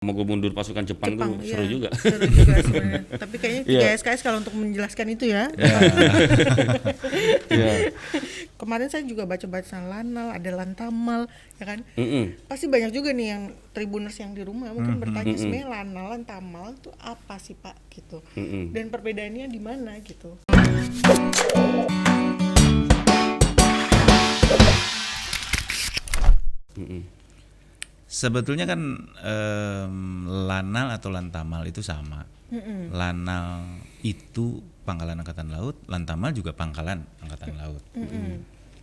mogok mundur pasukan Jepang tuh seru iya. juga. Seru juga sebenarnya. Tapi kayaknya Iya. 3 SKS kalau untuk menjelaskan itu ya. Iya. Kemarin saya juga baca-baca Lanal, ada Lantamal, ya kan? Mm-mm. Pasti banyak juga nih yang tribuners yang di rumah mungkin bertanya sebenarnya Lanal, Lantamal itu apa sih Pak gitu. Mm-mm. Dan perbedaannya di mana gitu. Mm-mm. Sebetulnya kan Lanal atau Lantamal itu sama. Lanal itu Pangkalan Angkatan Laut, Lantamal juga Pangkalan Angkatan Laut.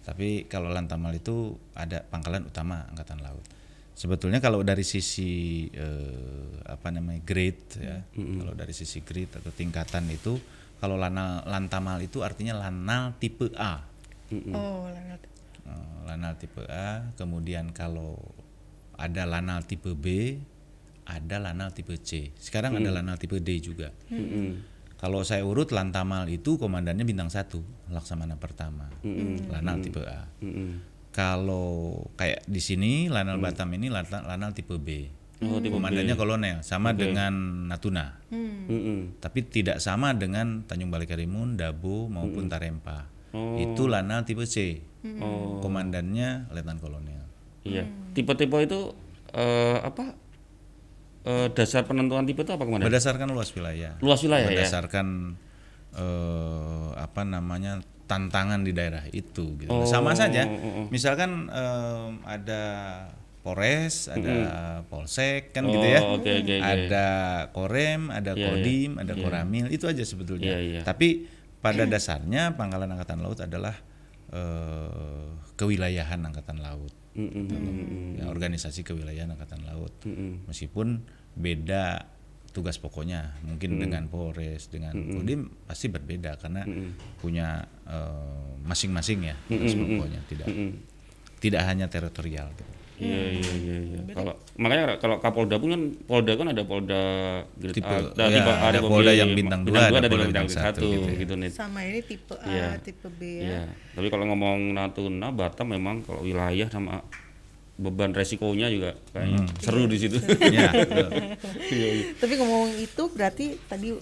Tapi kalau Lantamal itu ada Pangkalan Utama Angkatan Laut. Sebetulnya kalau dari sisi grade ya, kalau dari sisi grade atau tingkatan itu, kalau Lantamal itu artinya Lanal tipe A. Oh, Lanal. Lanal tipe A, kemudian kalau ada Lanal tipe B, ada Lanal tipe C. Sekarang ada Lanal tipe D juga. Kalau saya urut, Lantamal itu komandannya bintang 1, Laksamana pertama, Lanal tipe A. Kalau kayak di sini Lanal Batam ini Lanal tipe B. Komandannya kolonel, sama dengan Natuna. Tapi tidak sama dengan Tanjung Balai Karimun, Dabo maupun Tarempa. Itu Lanal tipe C. Komandannya letnan kolonel. Iya. Tipe-tipe itu dasar penentuan tipe itu apa komandan? Berdasarkan luas wilayah. Luas wilayah ya. Berdasarkan tantangan di daerah itu gitu. Sama saja. Misalkan ada Polres, ada Polsek kan gitu ya. Okay. Ada Korem, ada Kodim, ada Koramil, itu aja sebetulnya. Tapi pada dasarnya Pangkalan Angkatan Laut adalah kewilayahan Angkatan Laut. Ya, organisasi kewilayahan Angkatan Laut. Meskipun beda tugas pokoknya, mungkin dengan Polres, dengan Kodim pasti berbeda karena punya masing-masing ya tugas pokoknya, tidak hanya teritorial gitu. Iya. Kalau makanya kalau Kapolda pun kan Polda kan ada Polda grade Tipe, A, ada Polda yang bintang 2, ada Polda bintang 1 gitu nih. Sama ini tipe A, tipe B ya. Iya. Tapi kalau ngomong Natuna, Batam memang kalau wilayah sama beban resikonya juga kayaknya seru di situ. Ya, Tapi ngomong itu berarti tadi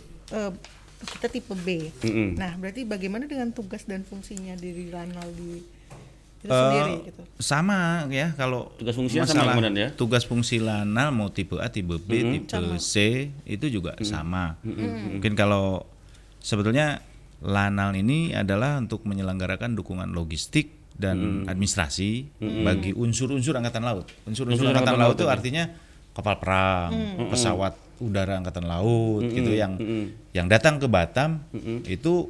kita tipe B. Nah, berarti bagaimana dengan tugas dan fungsinya dari Lanal di itu sendiri gitu? sama ya, kalau Tugas fungsinya sama, komandan ya? Tugas fungsi Lanal mau tipe A, tipe B, tipe C itu juga sama. Mungkin kalau sebetulnya Lanal ini adalah untuk menyelenggarakan dukungan logistik dan administrasi bagi unsur-unsur Angkatan Laut. Unsur-unsur Angkatan Laut itu artinya kapal perang, pesawat udara Angkatan Laut gitu yang datang ke Batam itu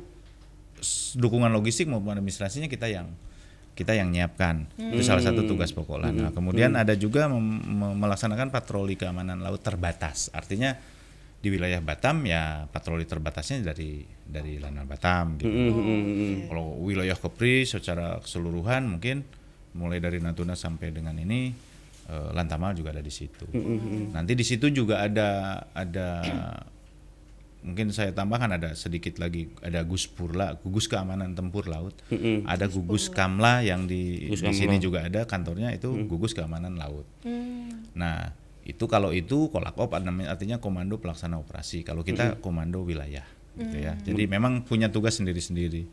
dukungan logistik maupun administrasinya kita yang nyiapkan. Itu salah satu tugas pokok Lanal. Kemudian ada juga melaksanakan patroli keamanan laut terbatas. Artinya di wilayah Batam ya patroli terbatasnya dari Lanal Batam gitu. Kalau wilayah Kepri secara keseluruhan mungkin mulai dari Natuna sampai dengan ini Lantamal juga ada di situ. Nanti di situ juga ada mungkin saya tambahkan ada sedikit lagi, ada gugus keamanan tempur laut, ada gugus Kamla yang di sini juga ada kantornya, itu gugus keamanan laut. Nah itu kalau itu Kolakop artinya komando pelaksana operasi, kalau kita komando wilayah gitu ya. Jadi memang punya tugas sendiri-sendiri.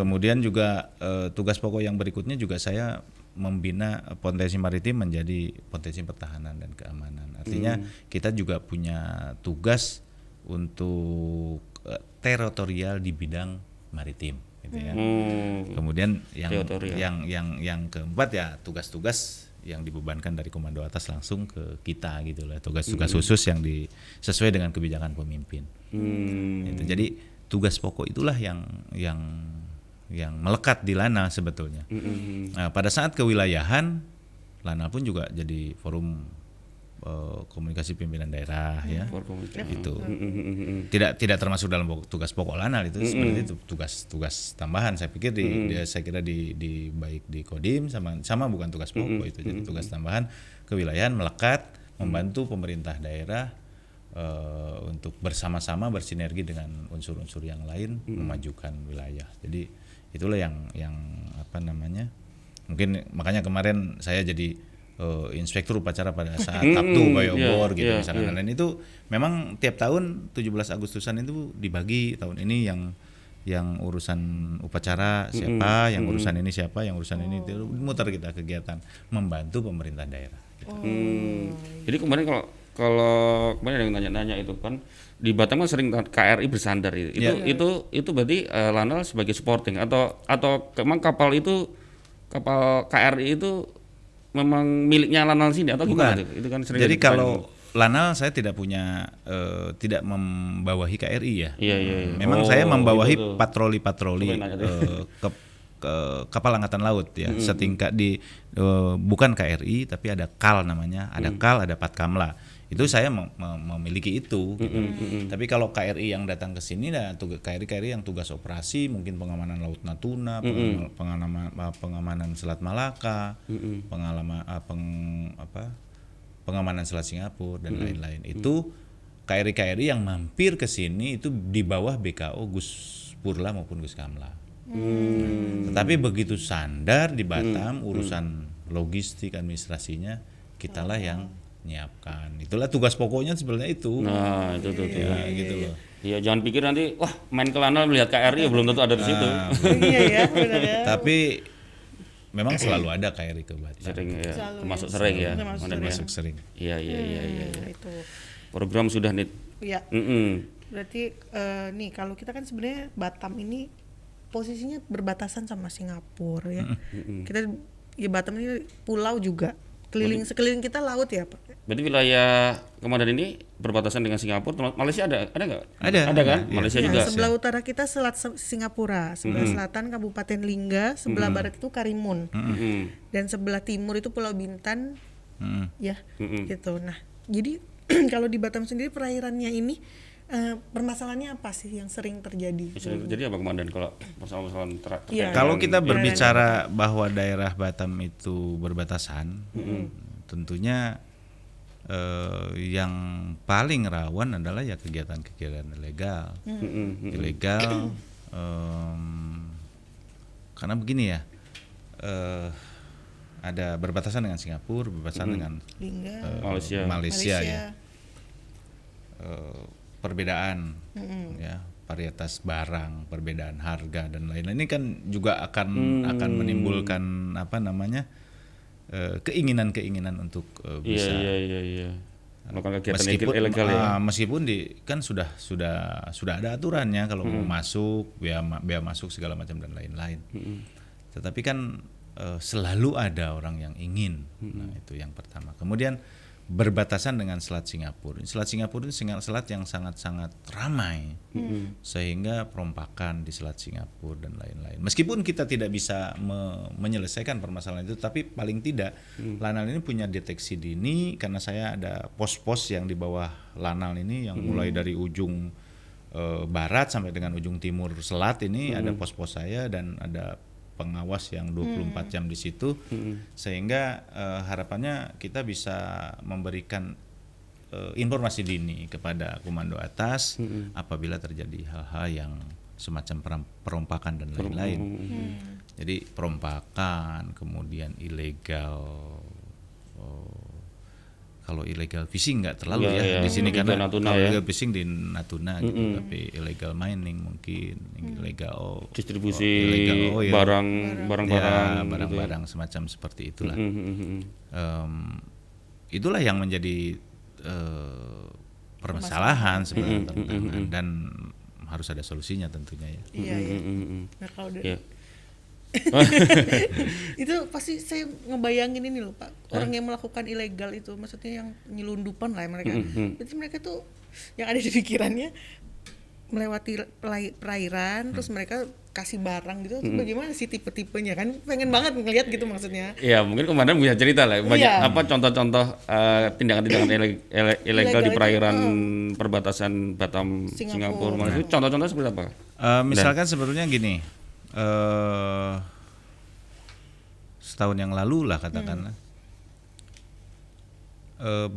Kemudian juga tugas pokok yang berikutnya juga saya membina potensi maritim menjadi potensi pertahanan dan keamanan. Artinya kita juga punya tugas untuk teritorial di bidang maritim gitu ya. Kemudian yang keempat ya tugas-tugas yang dibebankan dari komando atas langsung ke kita gitu lah, tugas-tugas khusus yang sesuai dengan kebijakan pemimpin. Gitu. Jadi tugas pokok itulah yang melekat di Lanal sebetulnya. Nah, pada saat kewilayahan Lanal pun juga jadi forum komunikasi pimpinan daerah ya. Itu tidak termasuk dalam tugas pokok Lanal, itu sebenarnya itu tugas tambahan. Saya pikir saya kira di baik di Kodim sama bukan tugas pokok itu, jadi tugas tambahan kewilayahan melekat membantu pemerintah daerah untuk bersama-sama bersinergi dengan unsur-unsur yang lain memajukan wilayah. Jadi itulah yang mungkin makanya kemarin saya jadi inspektur upacara pada saat Sabtu kayak obor gitu misalkan. Dan itu memang tiap tahun 17 Agustusan itu dibagi, tahun ini yang urusan upacara siapa, yang urusan ini siapa, yang urusan ini itu muter kita kegiatan membantu pemerintah daerah. Gitu. Jadi kemarin kalau kemarin ada yang nanya-nanya itu kan di Batam kan sering KRI bersandar itu berarti Lanal sebagai supporting atau memang kapal KRI itu memang miliknya Lanal sini atau gimana? Bukan. Itu kan sering. Jadi kalau Lanal saya tidak punya tidak membawahi KRI ya. Iya. Memang saya membawahi patroli-patroli ke kapal angkatan laut ya, setingkat di bukan KRI tapi ada KAL namanya, ada KAL, ada Patkamla. Itu saya memiliki itu gitu. Tapi kalau KRI yang datang ke sini KRI yang tugas operasi mungkin pengamanan Laut Natuna, pengamanan Selat Malaka, pengamanan Selat Singapura dan lain-lain. Itu KRI yang mampir ke sini itu di bawah BKO Gus Purla maupun Gus Kamla. Tetapi begitu sandar di Batam urusan logistik administrasinya kitalah yang nyiapkan. Itulah tugas pokoknya sebenarnya itu. Nah, itu tuh. Ya, gitu loh. Iya, jangan pikir nanti wah main ke Lanal melihat KRI belum tentu ada di situ. Iya ya, benar ya. Tapi memang selalu ada KRI ke Batam. Sering ya. Selalu Termasuk ya. sering ya. Termasuk sering. Iya. Itu. Program sudah nih. Iya. Berarti nih kalau kita kan sebenarnya Batam ini posisinya berbatasan sama Singapura ya. Kita ya Batam ini pulau juga. Sekeliling kita laut ya, Pak. Berarti wilayah Komandan ini berbatasan dengan Singapura, Malaysia ada nggak? Ada kan? iya. Malaysia Ya, juga. sebelah utara kita Selat Singapura, sebelah selatan Kabupaten Lingga, sebelah barat itu Karimun, dan sebelah timur itu Pulau Bintan, ya, gitu. Nah, jadi kalau di Batam sendiri perairannya ini permasalahannya apa sih yang sering terjadi? Sering terjadi apa Komandan kalau persoalan Iya. Kalau kita berbicara bahwa daerah Batam itu berbatasan, tentunya yang paling rawan adalah ya kegiatan-kegiatan ilegal. Karena begini ya, ada berbatasan dengan Singapura, berbatasan dengan Malaysia ya. Perbedaan ya, varietas barang, perbedaan harga dan lain-lain ini kan juga akan menimbulkan keinginan untuk bisa melakukan kegiatan ilegal ya. Meskipun kan sudah ada aturannya kalau mau masuk, biaya masuk segala macam dan lain-lain. Tetapi kan selalu ada orang yang ingin. Nah, itu yang pertama. Kemudian berbatasan dengan Selat Singapura. Selat Singapura itu selat yang sangat-sangat ramai, sehingga perompakan di Selat Singapura dan lain-lain. Meskipun kita tidak bisa menyelesaikan permasalahan itu, tapi paling tidak Lanal ini punya deteksi dini, karena saya ada pos-pos yang di bawah Lanal ini, yang mulai dari ujung barat sampai dengan ujung timur selat ini ada pos-pos saya dan ada pengawas yang 24 jam di situ, sehingga harapannya kita bisa memberikan informasi dini kepada komando atas apabila terjadi hal-hal yang semacam perompakan dan lain-lain. Jadi perompakan, kemudian ilegal, kalau illegal fishing nggak terlalu di sini karena kalau illegal fishing di Natuna gitu, tapi illegal mining mungkin, illegal distribusi barang-barang semacam seperti itulah. Itulah yang menjadi permasalahan sebenarnya dan harus ada solusinya tentunya ya. Iya. Nah kalau itu pasti saya ngebayangin ini loh Pak, orang yang melakukan ilegal itu, maksudnya yang nyelundupan lah mereka. Berarti mereka tuh yang ada di pikirannya melewati perairan, terus mereka kasih barang gitu. Bagaimana sih tipe-tipenya, kan pengen banget ngelihat gitu maksudnya. Iya, mungkin Komandan bisa cerita lah banyak contoh-contoh tindakan-tindakan ilegal di perairan perbatasan Batam Singapura. Maksudnya contoh-contoh seperti apa? Misalkan sebetulnya gini. Setahun yang lalu lah katakanlah,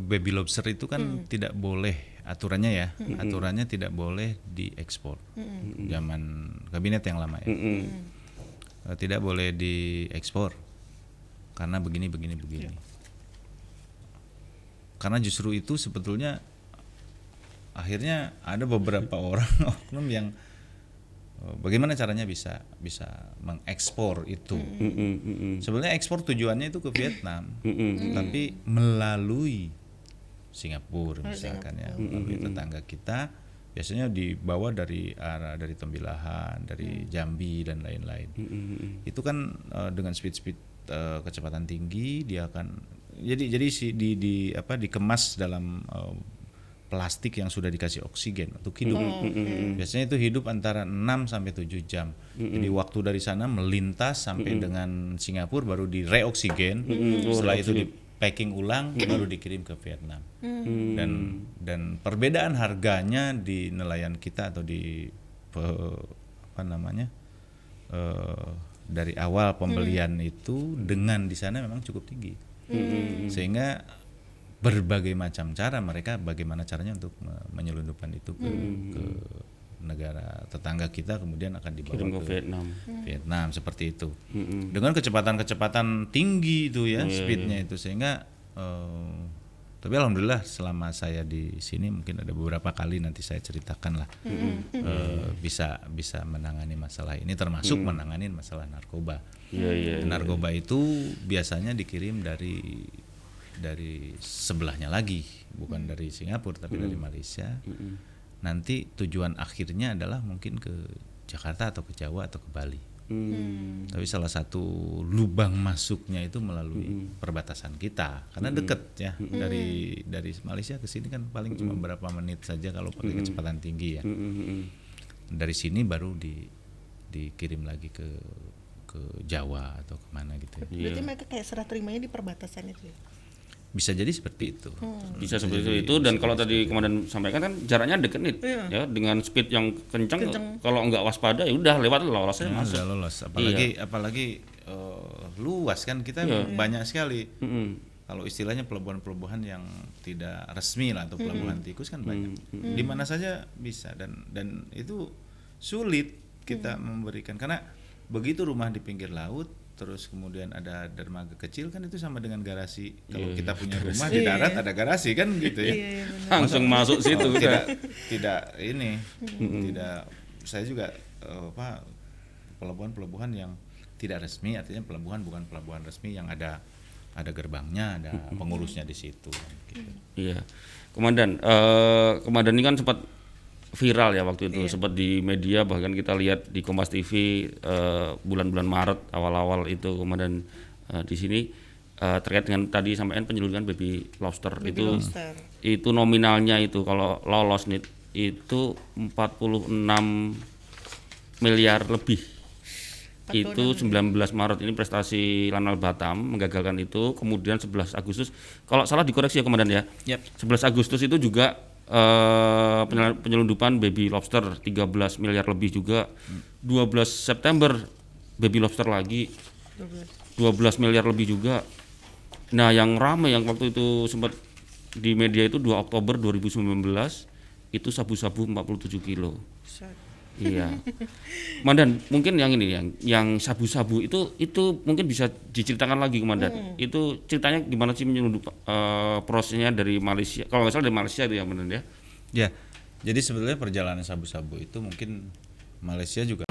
baby lobster itu kan tidak boleh, aturannya ya, aturannya tidak boleh diekspor. Zaman kabinet yang lama ya, tidak boleh diekspor karena begini. karena justru itu sebetulnya akhirnya ada beberapa orang oknum yang bagaimana caranya bisa mengekspor itu. Sebenarnya ekspor tujuannya itu ke Vietnam, tapi melalui Singapura misalkan ya, melalui tetangga kita, biasanya dibawa dari Tembilahan, dari Jambi dan lain-lain. Itu kan dengan speed kecepatan tinggi, dia akan jadi dikemas dalam plastik yang sudah dikasih oksigen untuk hidup. Biasanya itu hidup antara 6 sampai 7 jam. Jadi waktu dari sana melintas sampai dengan Singapura baru direoksigen. Setelah itu di packing ulang baru dikirim ke Vietnam. Dan perbedaan harganya di nelayan kita atau di dari awal pembelian itu dengan di sana memang cukup tinggi. Sehingga berbagai macam cara mereka bagaimana caranya untuk menyelundupkan itu ke negara tetangga kita, kemudian akan dibawa ke Vietnam seperti itu. Dengan kecepatan tinggi itu ya, speednya itu, sehingga tapi alhamdulillah selama saya di sini mungkin ada beberapa kali nanti saya ceritakan lah, bisa menangani masalah ini, termasuk menangani masalah narkoba. Narkoba itu biasanya dikirim dari sebelahnya lagi, bukan dari Singapura tapi dari Malaysia. Nanti tujuan akhirnya adalah mungkin ke Jakarta atau ke Jawa atau ke Bali. Tapi salah satu lubang masuknya itu melalui perbatasan kita, karena dekat ya, dari Malaysia ke sini kan paling cuma berapa menit saja kalau pakai kecepatan tinggi ya. Dari sini baru dikirim lagi ke Jawa atau kemana gitu. Berarti mereka kayak serah terimanya di perbatasan itu ya? Bisa jadi seperti itu. Bisa seperti itu. Dan kalau tadi komandan sampaikan kan jaraknya deket nih, ya, dengan speed yang kencang. Kalau nggak waspada ya udah lewat, lolosnya masuk. Udah lolos. Apalagi luas kan, kita banyak sekali. Kalau istilahnya pelabuhan-pelabuhan yang tidak resmi lah, atau pelabuhan tikus kan banyak. Di mana saja bisa, dan itu sulit kita memberikan, karena begitu rumah di pinggir laut terus kemudian ada dermaga kecil, kan itu sama dengan garasi. Kalau kita punya rumah di darat ada garasi kan gitu ya. Langsung masuk situ. Tidak ini, tidak. Saya juga pelabuhan yang tidak resmi, artinya pelabuhan bukan pelabuhan resmi yang ada gerbangnya, ada pengurusnya di situ. Gitu. Iya, komandan ini kan sempat viral ya waktu itu, sempat di media, bahkan kita lihat di Kompas TV bulan-bulan Maret awal-awal itu, komandan di sini terkait dengan tadi sampaikan penyelundupan baby lobster. Itu nominalnya itu kalau lolos nih itu 46 miliar lebih. Itu 19 Maret ini prestasi Lanal Batam menggagalkan itu. Kemudian 11 Agustus, kalau salah dikoreksi ya komandan ya. 11 Agustus itu juga penyelundupan baby lobster 13 miliar lebih juga. 12 September baby lobster lagi 12 miliar lebih juga. Nah, yang ramai yang waktu itu sempat di media itu 2 Oktober 2019 itu sabu-sabu 47 kilo. Iya. Komandan, mungkin yang ini yang sabu-sabu itu mungkin bisa diceritakan lagi, komandan. Itu ceritanya gimana sih menyelundup prosesnya dari Malaysia? Kalau nggak salah dari Malaysia itu ya, komandan ya. Ya. Jadi sebetulnya perjalanan sabu-sabu itu mungkin Malaysia juga